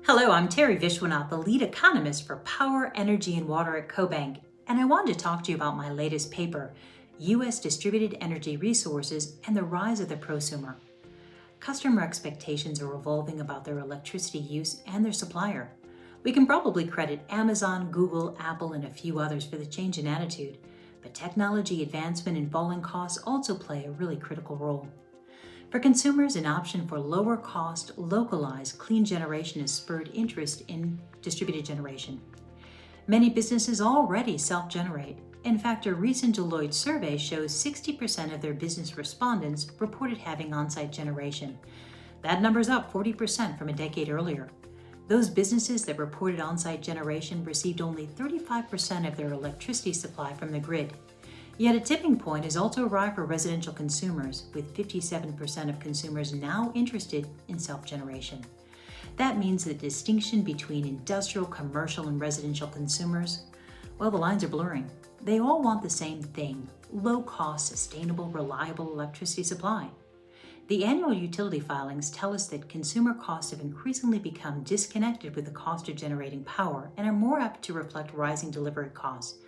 Hello, I'm Terry Vishwanath, the lead economist for Power, Energy, and Water at CoBank, and I wanted to talk to you about my latest paper, U.S. Distributed Energy Resources and the Rise of the Prosumer. Customer expectations are evolving about their electricity use and their supplier. We can probably credit Amazon, Google, Apple, and a few others for the change in attitude, but technology advancement and falling costs also play a really critical role. For consumers, an option for lower cost, localized, clean generation has spurred interest in distributed generation. Many businesses already self-generate. In fact, a recent Deloitte survey shows 60% of their business respondents reported having on-site generation. That number's up 40% from a decade earlier. Those businesses that reported on-site generation received only 35% of their electricity supply from the grid. Yet a tipping point has also arrived for residential consumers, with 57% of consumers now interested in self-generation. That means the distinction between industrial, commercial, and residential consumers, well, the lines are blurring. They all want the same thing: low-cost, sustainable, reliable electricity supply. The annual utility filings tell us that consumer costs have increasingly become disconnected with the cost of generating power and are more apt to reflect rising delivery costs.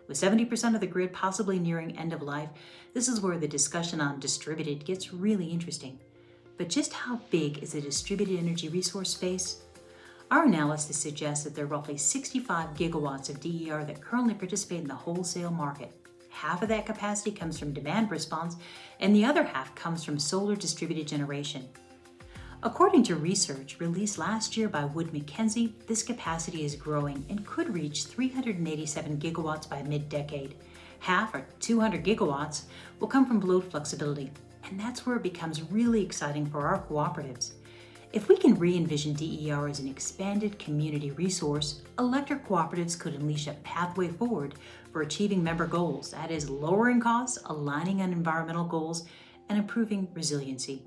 With 70% of the grid possibly nearing end of life, this is where the discussion on distributed gets really interesting. But just how big is the distributed energy resource space? Our analysis suggests that there are roughly 65 gigawatts of DER that currently participate in the wholesale market. Half of that capacity comes from demand response, and the other half comes from solar distributed generation. According to research released last year by Wood Mackenzie, this capacity is growing and could reach 387 gigawatts by mid-decade. Half, or 200 gigawatts, will come from load flexibility, and that's where it becomes really exciting for our cooperatives. If we can re-envision DER as an expanded community resource, electric cooperatives could unleash a pathway forward for achieving member goals, that is, lowering costs, aligning on environmental goals, and improving resiliency.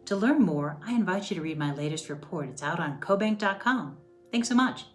To learn more, I invite you to read my latest report. It's out on CoBank.com. Thanks so much.